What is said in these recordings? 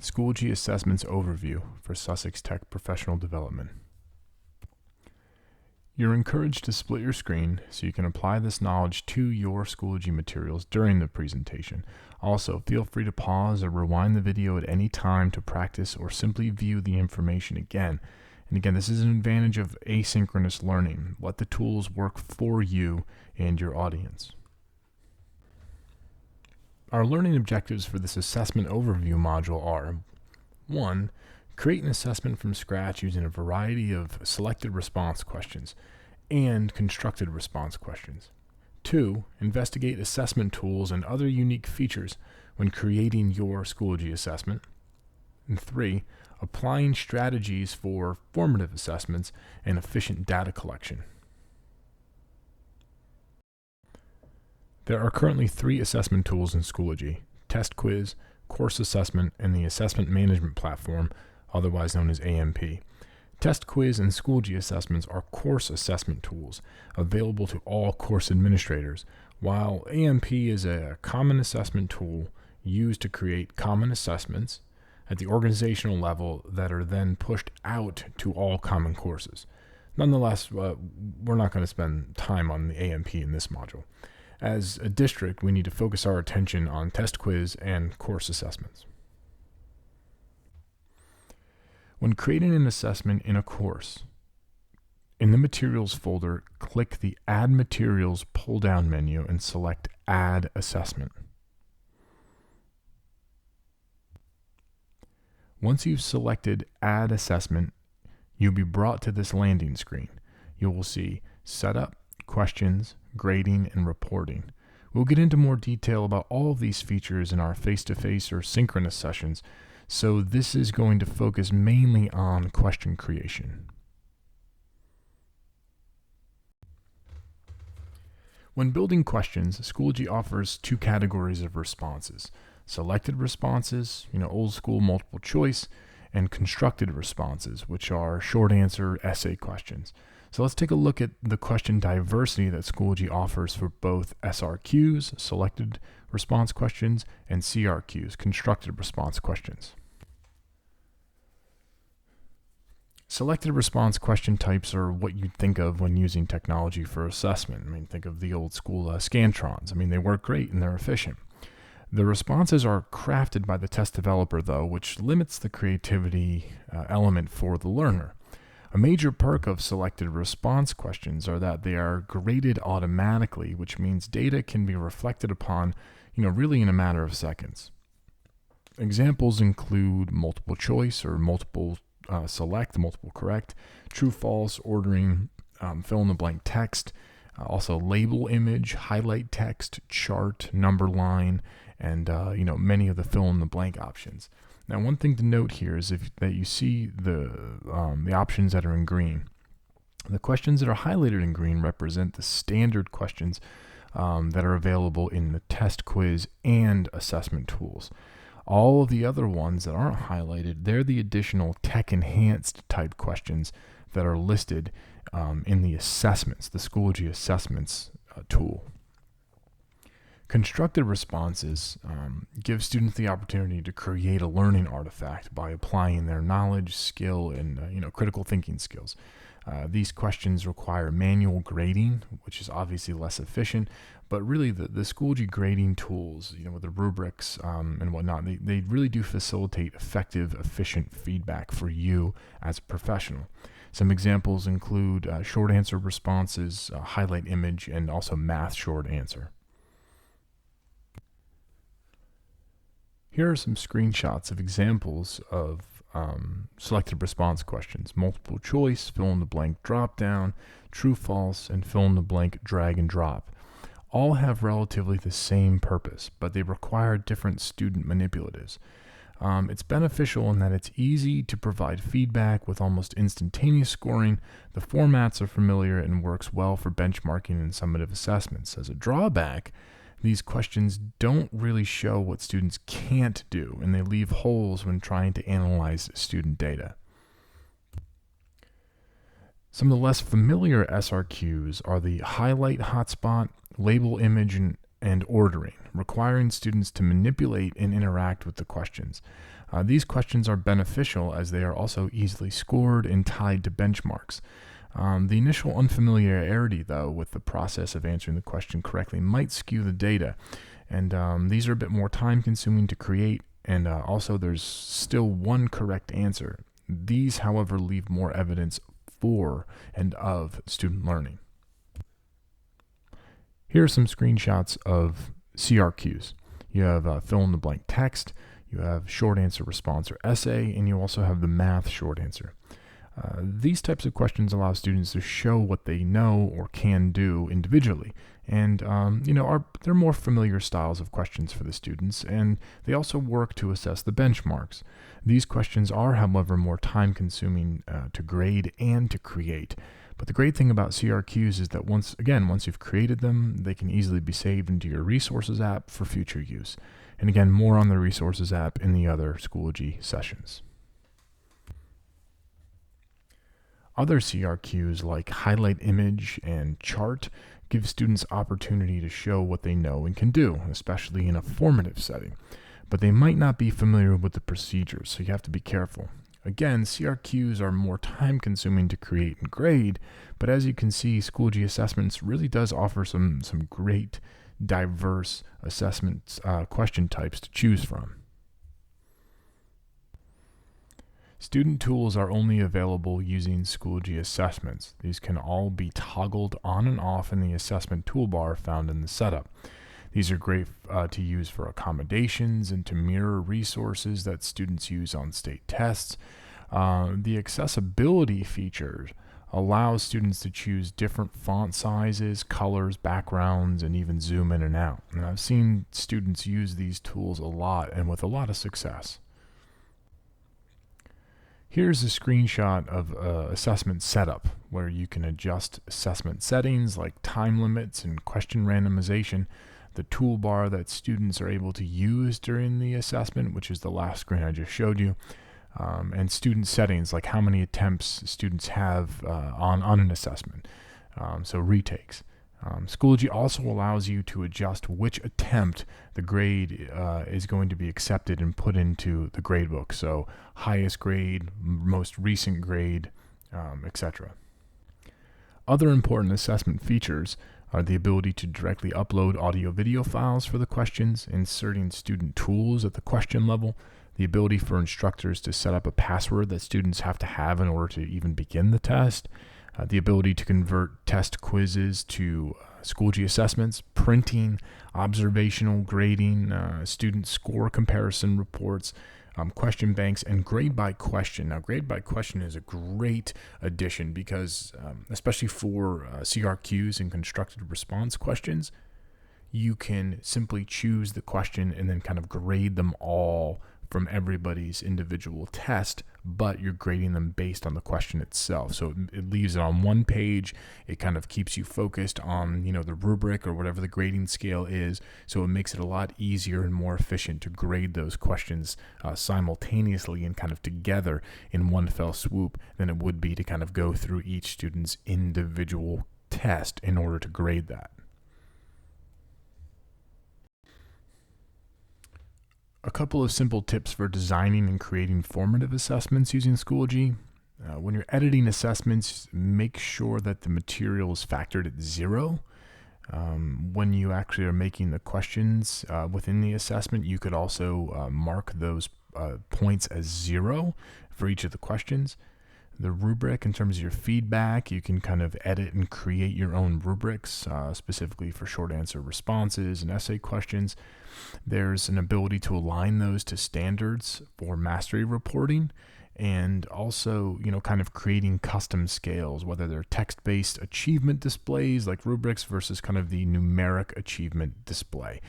Schoology Assessments Overview for Sussex Tech Professional Development. You're encouraged to split your screen so you can apply this knowledge to your Schoology materials during the presentation. Also, feel free to pause or rewind the video at any time to practice or simply view the information again. And again, this is an advantage of asynchronous learning. Let the tools work for you and your audience. Our learning objectives for this assessment overview module are: 1. Create an assessment from scratch using a variety of selected response questions and constructed response questions. 2. Investigate assessment tools and other unique features when creating your Schoology assessment. And 3. Applying strategies for formative assessments and efficient data collection. There are currently 3 assessment tools in Schoology: Test Quiz, Course Assessment, and the Assessment Management Platform, otherwise known as AMP. Test Quiz and Schoology assessments are course assessment tools available to all course administrators, while AMP is a common assessment tool used to create common assessments at the organizational level that are then pushed out to all common courses. Nonetheless, we're not going to spend time on the AMP in this module. As a district, we need to focus our attention on Test Quiz and course assessments. When creating an assessment in a course, in the Materials folder, click the Add Materials pull-down menu and select Add Assessment. Once you've selected Add Assessment, you'll be brought to this landing screen. You will see Setup, Questions, Grading, and Reporting. We'll get into more detail about all of these features in our face-to-face or synchronous sessions, so this is going to focus mainly on question creation. When building questions, Schoology offers 2 categories of responses: selected responses, old school multiple choice, and constructed responses, which are short answer essay questions. So let's take a look at the question diversity that Schoology offers for both SRQs, selected response questions, and CRQs, constructed response questions. Selected response question types are what you'd think of when using technology for assessment. Think of the old school Scantrons. They work great and they're efficient. The responses are crafted by the test developer, though, which limits the creativity element for the learner. A major perk of selected response questions are that they are graded automatically, which means data can be reflected upon, really in a matter of seconds. Examples include multiple choice or multiple select, multiple correct, true, false, ordering, fill in the blank text, also label image, highlight text, chart, number line, and many of the fill in the blank options. Now, one thing to note here is that you see the options that are in green. The questions that are highlighted in green represent the standard questions that are available in the Test Quiz and assessment tools. All of the other ones that aren't highlighted, they're the additional tech-enhanced type questions that are listed in the assessments, the Schoology assessments tool. Constructed responses give students the opportunity to create a learning artifact by applying their knowledge, skill, and critical thinking skills. These questions require manual grading, which is obviously less efficient, but really the Schoology grading tools, with the rubrics and whatnot, they really do facilitate effective, efficient feedback for you as a professional. Some examples include short answer responses, highlight image, and also math short answer. Here are some screenshots of examples of selected response questions: multiple choice, fill in the blank drop down, true, false, and fill in the blank drag and drop. All have relatively the same purpose, but they require different student manipulatives. It's beneficial in that it's easy to provide feedback with almost instantaneous scoring. The formats are familiar and works well for benchmarking and summative assessments. As a drawback, these questions don't really show what students can't do, and they leave holes when trying to analyze student data. Some of the less familiar SRQs are the highlight hotspot, label image, and ordering, requiring students to manipulate and interact with the questions. These questions are beneficial as they are also easily scored and tied to benchmarks. The initial unfamiliarity, though, with the process of answering the question correctly might skew the data, and these are a bit more time-consuming to create, and also there's still one correct answer. These, however, leave more evidence for and of student learning. Here are some screenshots of CRQs. You have fill-in-the-blank text, you have short answer, response, or essay, and you also have the math short answer. These types of questions allow students to show what they know or can do individually, and they're more familiar styles of questions for the students, and they also work to assess the benchmarks. These questions are, however, more time-consuming to grade and to create. But the great thing about CRQs is that once you've created them, they can easily be saved into your Resources app for future use. And again, more on the Resources app in the other Schoology sessions. Other CRQs like highlight image and chart give students opportunity to show what they know and can do, especially in a formative setting. But they might not be familiar with the procedures, so you have to be careful. Again, CRQs are more time-consuming to create and grade, but as you can see, Schoology Assessments really does offer some great, diverse assessment question types to choose from. Student tools are only available using Schoology Assessments. These can all be toggled on and off in the assessment toolbar found in the setup. These are great to use for accommodations and to mirror resources that students use on state tests. The accessibility features allows students to choose different font sizes, colors, backgrounds, and even zoom in and out. And I've seen students use these tools a lot and with a lot of success. Here's a screenshot of assessment setup where you can adjust assessment settings like time limits and question randomization, the toolbar that students are able to use during the assessment, which is the last screen I just showed you, and student settings like how many attempts students have on an assessment, so retakes. Schoology also allows you to adjust which attempt the grade is going to be accepted and put into the gradebook. So highest grade, most recent grade, etc. Other important assessment features are the ability to directly upload audio-video files for the questions, inserting student tools at the question level, the ability for instructors to set up a password that students have to have in order to even begin the test, the ability to convert test quizzes to Schoology assessments, printing, observational grading, student score comparison reports, question banks, and grade by question. Now, grade by question is a great addition because, especially for CRQs and constructed response questions, you can simply choose the question and then kind of grade them all from everybody's individual test, but you're grading them based on the question itself. So it leaves it on one page. It kind of keeps you focused on, the rubric or whatever the grading scale is. So it makes it a lot easier and more efficient to grade those questions simultaneously and kind of together in one fell swoop than it would be to kind of go through each student's individual test in order to grade that. A couple of simple tips for designing and creating formative assessments using Schoology. When you're editing assessments, make sure that the material is factored at 0. When you actually are making the questions within the assessment, you could also mark those points as 0 for each of the questions. The rubric, in terms of your feedback, you can kind of edit and create your own rubrics, specifically for short answer responses and essay questions. There's an ability to align those to standards for mastery reporting, and also, kind of creating custom scales, whether they're text-based achievement displays like rubrics versus kind of the numeric achievement display,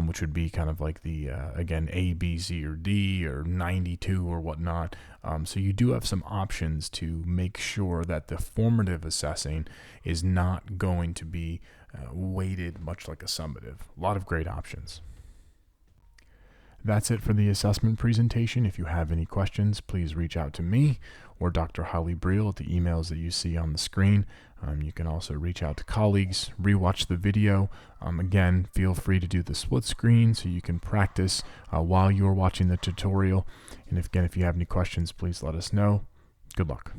which would be kind of like the, again, A, B, C, or D, or 92 or whatnot. So you do have some options to make sure that the formative assessing is not going to be weighted much like a summative. A lot of great options. That's it for the assessment presentation. If you have any questions, please reach out to me or Dr. Holly Briel at the emails that you see on the screen. You can also reach out to colleagues, rewatch the video. Again, feel free to do the split screen so you can practice while you are watching the tutorial. And if you have any questions, please let us know. Good luck.